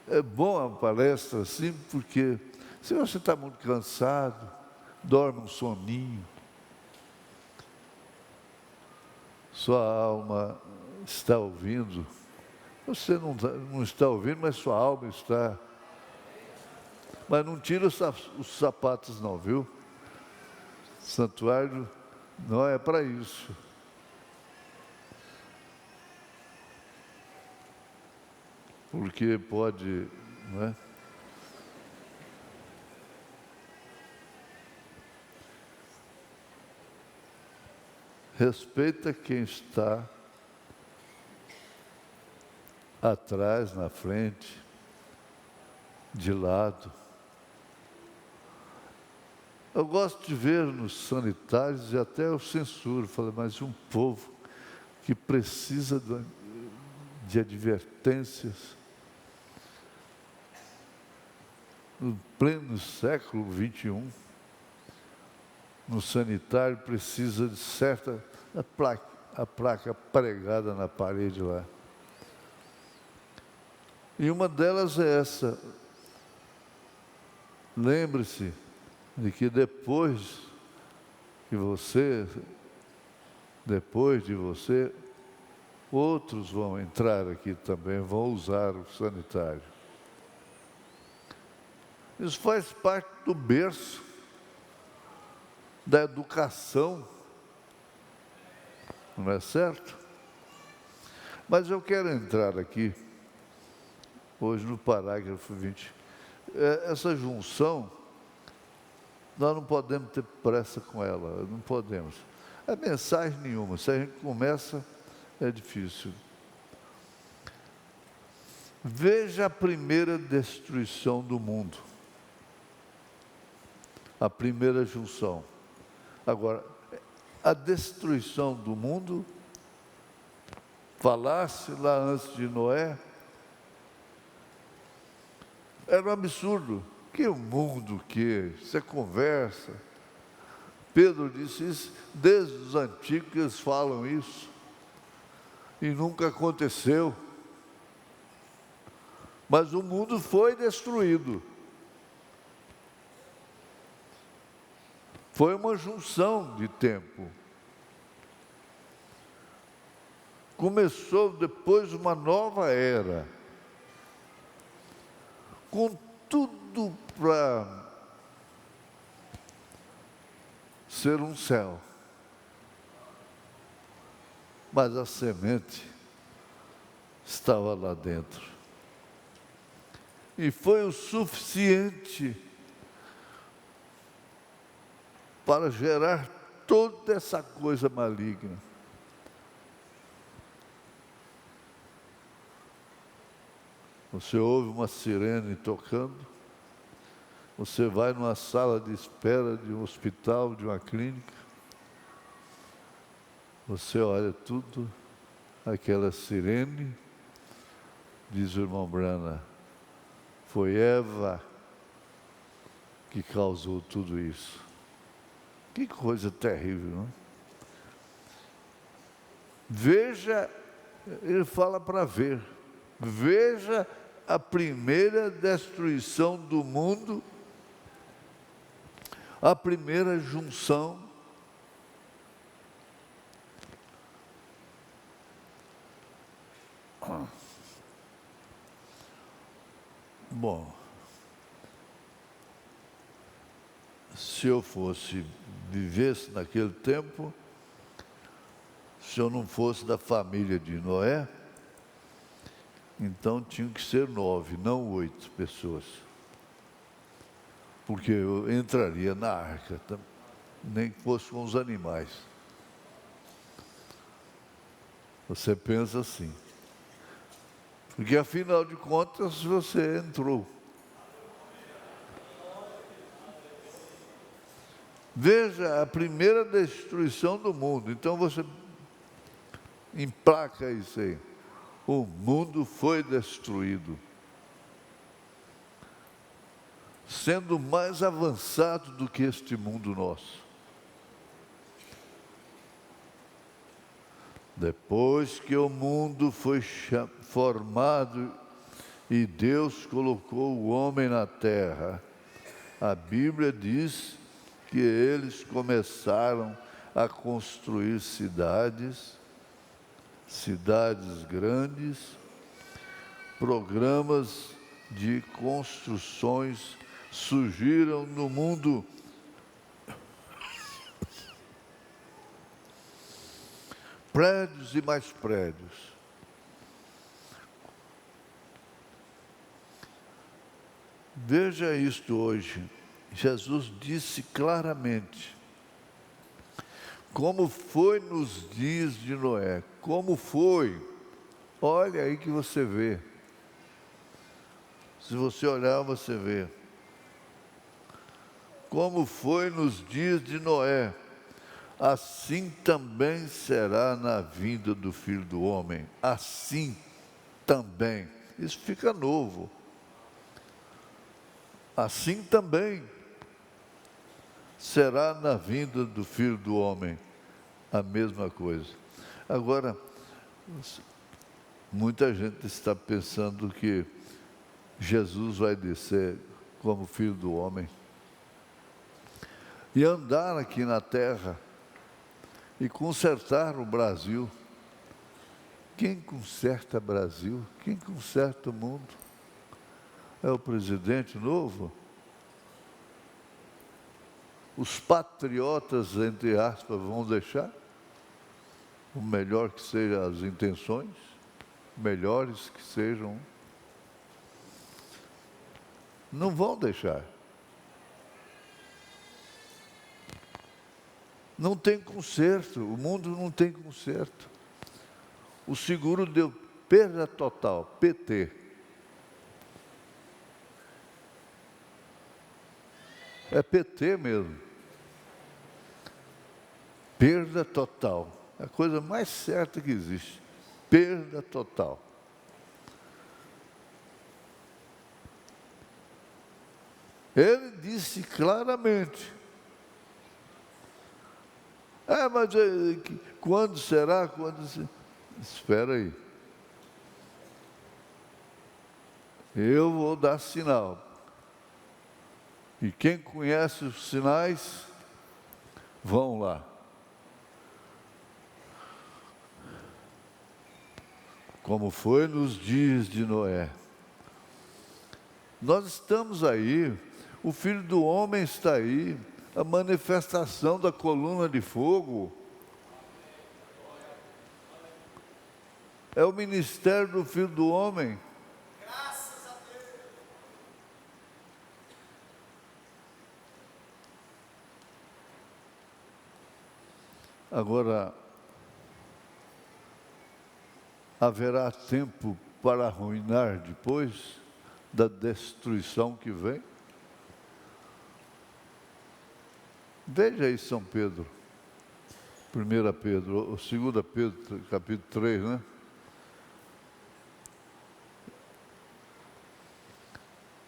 é bom a palestra assim, porque se você está muito cansado, dorme um soninho, sua alma está ouvindo, você não está ouvindo, mas sua alma está. Mas não tira os sapatos não, viu? Santuário não é para isso. Porque pode, não é? Respeita quem está atrás, na frente, de lado. Eu gosto de ver nos sanitários e até eu censuro, falo, mas um povo que precisa de advertências no pleno século XXI, no sanitário precisa de certa a placa pregada na parede lá. E uma delas é essa. Lembre-se de que depois de você, outros vão entrar aqui também, vão usar o sanitário. Isso faz parte do berço da educação, não é certo? Mas eu quero entrar aqui, hoje no parágrafo 20. Essa junção, nós não podemos ter pressa com ela, não podemos. É mensagem nenhuma, se a gente começa, é difícil. Veja a primeira destruição do mundo, a primeira junção. Agora, a destruição do mundo, falasse lá antes de Noé, era um absurdo. Que mundo que isso é conversa. Pedro disse isso, desde os antigos eles falam isso, e nunca aconteceu. Mas o mundo foi destruído. Foi uma junção de tempo. Começou depois uma nova era, com tudo para ser um céu. Mas a semente estava lá dentro. E foi o suficiente para gerar toda essa coisa maligna. Você ouve uma sirene tocando, você vai numa sala de espera de um hospital, de uma clínica, você olha tudo, aquela sirene, diz o irmão Brana, foi Eva que causou tudo isso. Que coisa terrível, não é? Veja, ele fala para ver, veja a primeira destruição do mundo, a primeira junção. Bom, se eu vivesse naquele tempo, se eu não fosse da família de Noé, então tinha que ser 9, não 8 pessoas. Porque eu entraria na arca, nem que fosse com os animais. Você pensa assim. Porque afinal de contas você entrou. Veja a primeira destruição do mundo. Então você emplaca isso aí. O mundo foi destruído. Sendo mais avançado do que este mundo nosso. Depois que o mundo foi formado e Deus colocou o homem na terra, a Bíblia diz que eles começaram a construir cidades grandes, programas de construções surgiram no mundo. Prédios e mais prédios. Veja isto hoje. Jesus disse claramente como foi nos dias de Noé. Como foi? Olha aí que você vê. Se você olhar, você vê. Como foi nos dias de Noé, assim também será na vinda do Filho do Homem. Assim também. Isso fica novo. Assim também será na vinda do Filho do Homem. A mesma coisa. Agora, muita gente está pensando que Jesus vai descer como Filho do Homem e andar aqui na terra e consertar o Brasil. Quem conserta o Brasil? Quem conserta o mundo? É o presidente novo? Os patriotas, entre aspas, vão deixar? O melhor que sejam as intenções, melhores que sejam, não vão deixar. Não tem conserto, o mundo não tem conserto. O seguro deu perda total, PT. É PT mesmo. Perda total. É a coisa mais certa que existe. Perda total. Ele disse claramente. Mas quando será? Espera aí. Eu vou dar sinal. E quem conhece os sinais, vão lá. Como foi nos dias de Noé. Nós estamos aí, o Filho do Homem está aí, a manifestação da coluna de fogo. É o ministério do Filho do Homem. Graças a Deus. Agora, haverá tempo para arruinar depois da destruição que vem? Veja aí São Pedro, 1 Pedro, ou 2 Pedro, capítulo 3, né?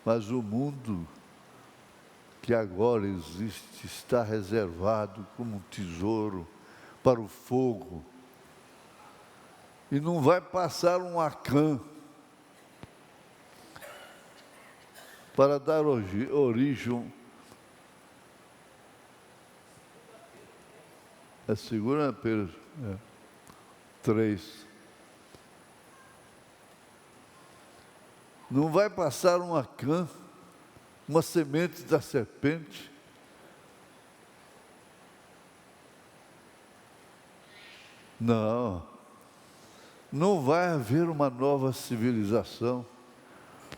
Mas o mundo que agora existe está reservado como um tesouro para o fogo. E não vai passar um Acã para dar origem. É 2 Pedro 3. Não vai passar um Acã, uma semente da serpente. Não vai haver uma nova civilização,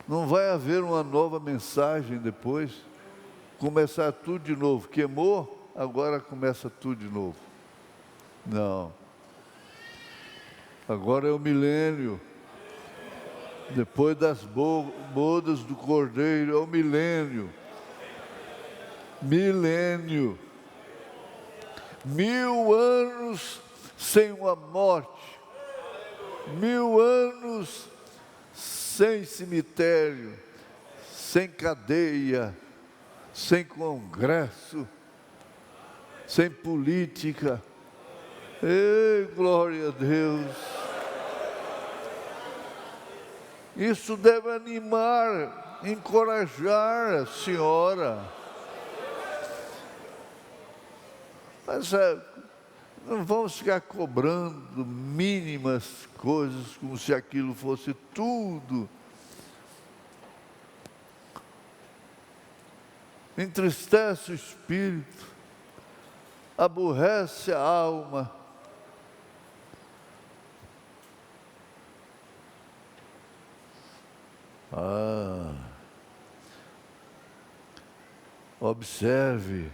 não vai haver uma nova mensagem depois, começar tudo de novo. Queimou, agora começa tudo de novo. Não. Agora é o milênio. Depois das bodas do Cordeiro, é o milênio. Milênio. 1000 anos sem uma morte. 1000 anos sem cemitério, sem cadeia, sem congresso, sem política. Ei, glória a Deus! Isso deve animar, encorajar a senhora. Mas não vamos ficar cobrando mínimas coisas, como se aquilo fosse tudo. Entristece o espírito, aborrece a alma. Observe,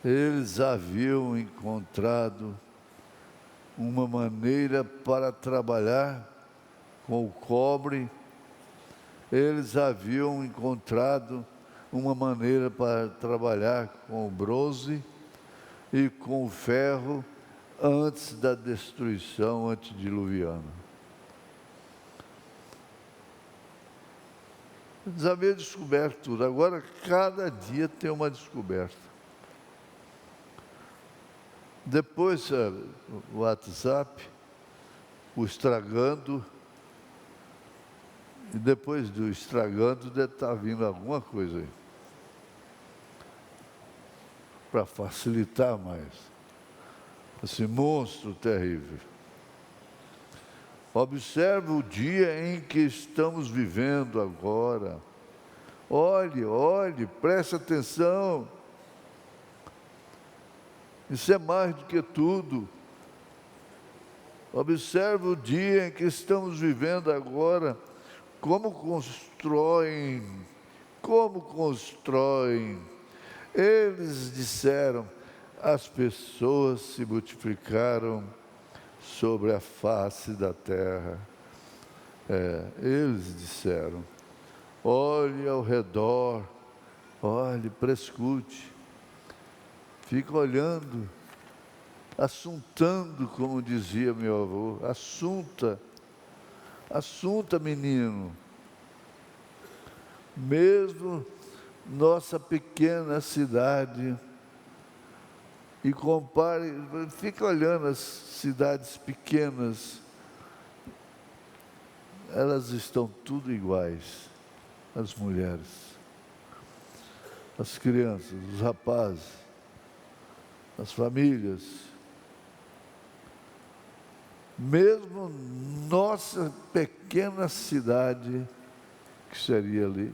eles haviam encontrado uma maneira para trabalhar com o cobre, eles haviam encontrado uma maneira para trabalhar com o bronze e com o ferro antes da destruição antediluviana. Eles haviam descoberto tudo, agora cada dia tem uma descoberta. Depois o WhatsApp, o estragando, e depois do estragando deve estar vindo alguma coisa aí, para facilitar mais esse monstro terrível. Observe o dia em que estamos vivendo agora. Olhe, preste atenção. Isso é mais do que tudo. Observe o dia em que estamos vivendo agora. Como constroem. Eles disseram, as pessoas se multiplicaram sobre a face da terra. Eles disseram, olhe ao redor, olhe, prescute, fica olhando, assuntando, como dizia meu avô, assunta menino, mesmo nossa pequena cidade, e compare, fica olhando as cidades pequenas, elas estão tudo iguais, as mulheres, as crianças, os rapazes, as famílias. Mesmo nossa pequena cidade, que seria ali,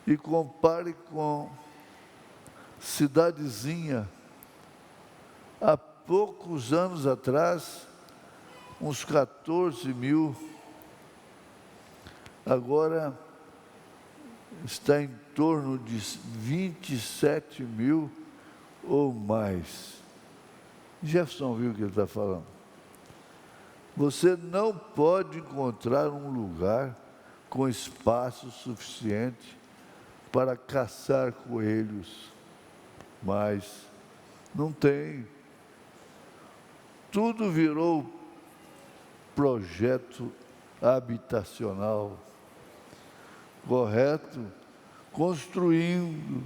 e compare com cidadezinha, há poucos anos atrás, uns 14 mil, agora está em torno de 27 mil ou mais. Jefferson viu o que ele está falando. Você não pode encontrar um lugar com espaço suficiente para caçar coelhos, mas não tem. Tudo virou projeto habitacional, correto? Construindo,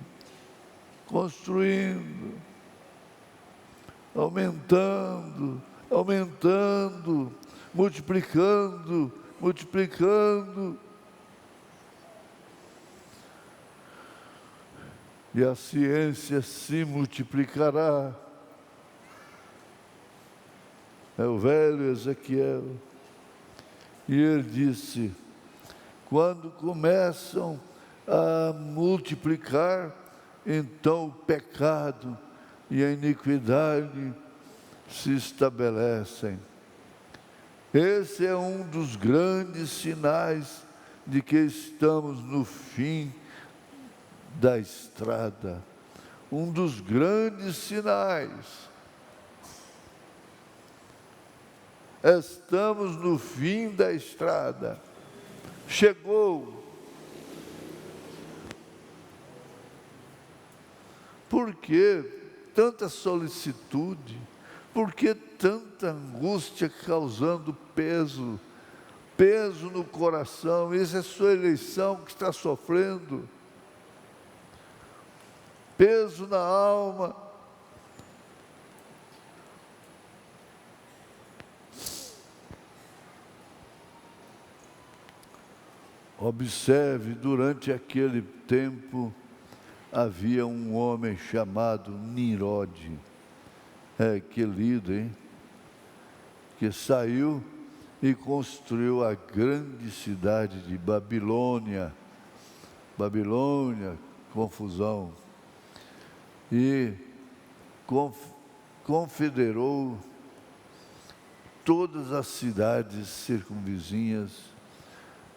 aumentando, multiplicando. E a ciência se multiplicará. É o velho Ezequiel. E ele disse, quando começam a multiplicar, então o pecado e a iniquidade se estabelecem. Esse é um dos grandes sinais de que estamos no fim da estrada. Um dos grandes sinais. Estamos no fim da estrada. Chegou. Por que tanta solicitude? Por que tanta angústia causando peso no coração? Essa é a sua eleição que está sofrendo. Peso na alma. Observe, durante aquele tempo, havia um homem chamado Nirode. Que lido, hein? Que saiu e construiu a grande cidade de Babilônia. Confusão. E confederou todas as cidades circunvizinhas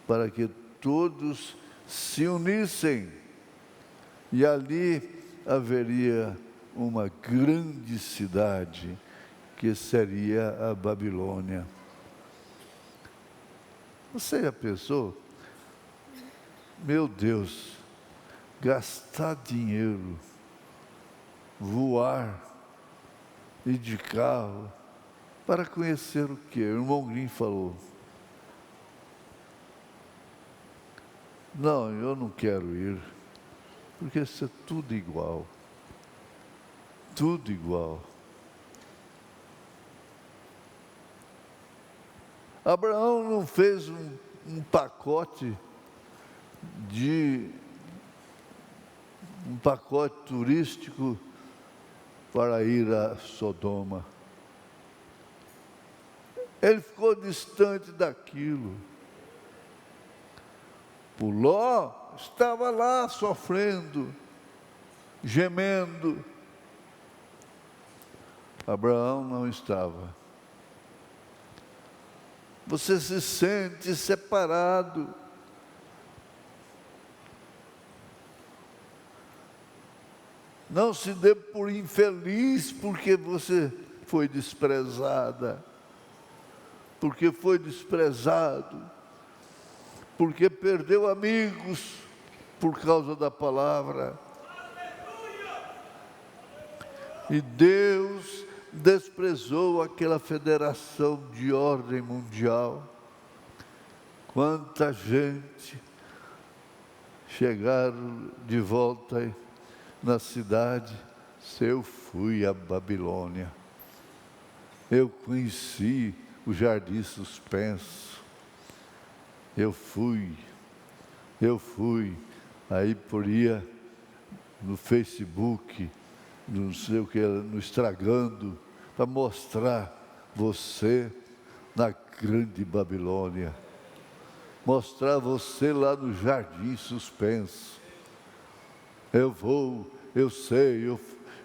para que todos se unissem. E ali haveria uma grande cidade, que seria a Babilônia. Você já pensou? Meu Deus, gastar dinheiro, voar, ir de carro, para conhecer o quê? O irmão Green falou, não, eu não quero ir, porque isso é tudo igual. Tudo igual. Abraão não fez um pacote turístico para ir a Sodoma. Ele ficou distante daquilo. O Ló estava lá sofrendo, gemendo. Abraão não estava. Você se sente separado. Não se dê por infeliz porque você foi desprezada. Porque foi desprezado. Porque perdeu amigos por causa da palavra. E Deus desprezou aquela federação de ordem mundial. Quanta gente chegaram de volta na cidade. Eu fui à Babilônia. Eu conheci o Jardim Suspenso. Eu fui. Aí poria no Facebook, não sei o que, no Estragando, para mostrar você na grande Babilônia. Mostrar você lá no Jardim Suspenso. Eu sei,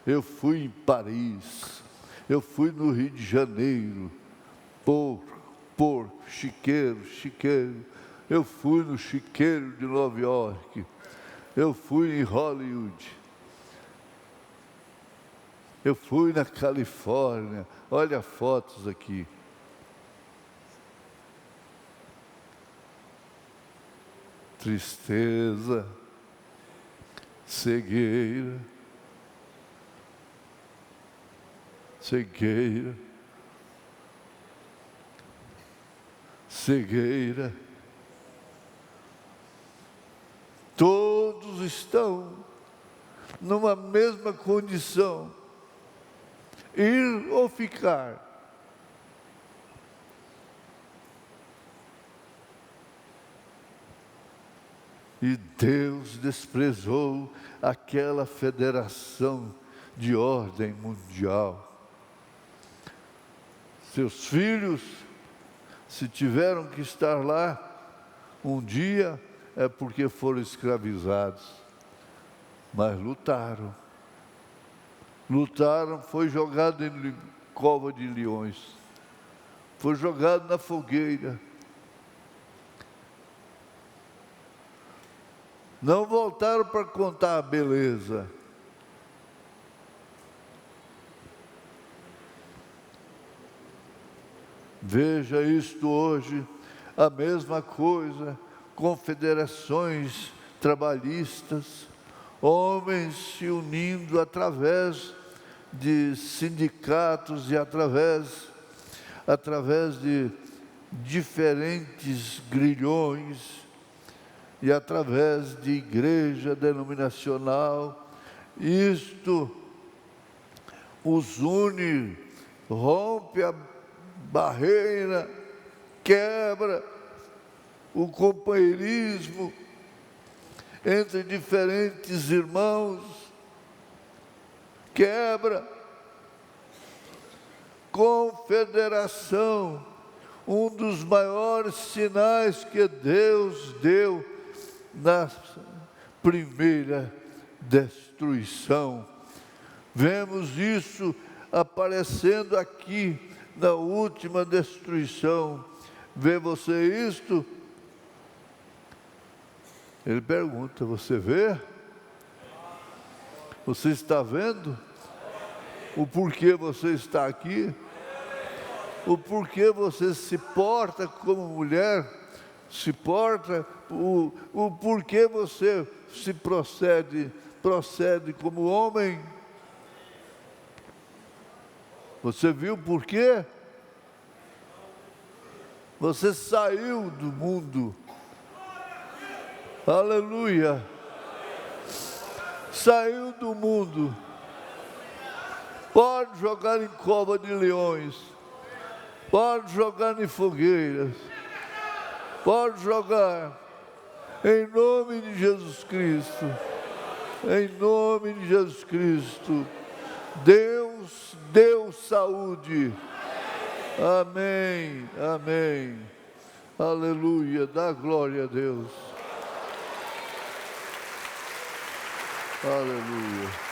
eu fui em Paris, eu fui no Rio de Janeiro, chiqueiro. Eu fui no chiqueiro de Nova York, eu fui em Hollywood, eu fui na Califórnia. Olha fotos aqui. Tristeza, cegueira, todos estão numa mesma condição, ir ou ficar. E Deus desprezou aquela federação de ordem mundial. Seus filhos, se tiveram que estar lá um dia, é porque foram escravizados. Mas lutaram, foi jogado em cova de leões, foi jogado na fogueira. Não voltaram para contar a beleza. Veja isto hoje, a mesma coisa, confederações trabalhistas, homens se unindo através de sindicatos e através de diferentes grilhões e através de igreja denominacional. Isto os une, rompe a barreira, quebra o companheirismo entre diferentes irmãos, quebra confederação, um dos maiores sinais que Deus deu na primeira destruição. Vemos isso aparecendo aqui na última destruição. Vê você isto? Ele pergunta, você vê? Você está vendo? O porquê você está aqui? O porquê você se porta como mulher? Se porta? O porquê você se procede como homem? Você viu por quê? Você saiu do mundo. Aleluia. Saiu do mundo. Pode jogar em cova de leões. Pode jogar em fogueiras. Pode jogar. Em nome de Jesus Cristo. Em nome de Jesus Cristo. Deus deu saúde. Amém, amém. Aleluia, dá glória a Deus. Aleluia.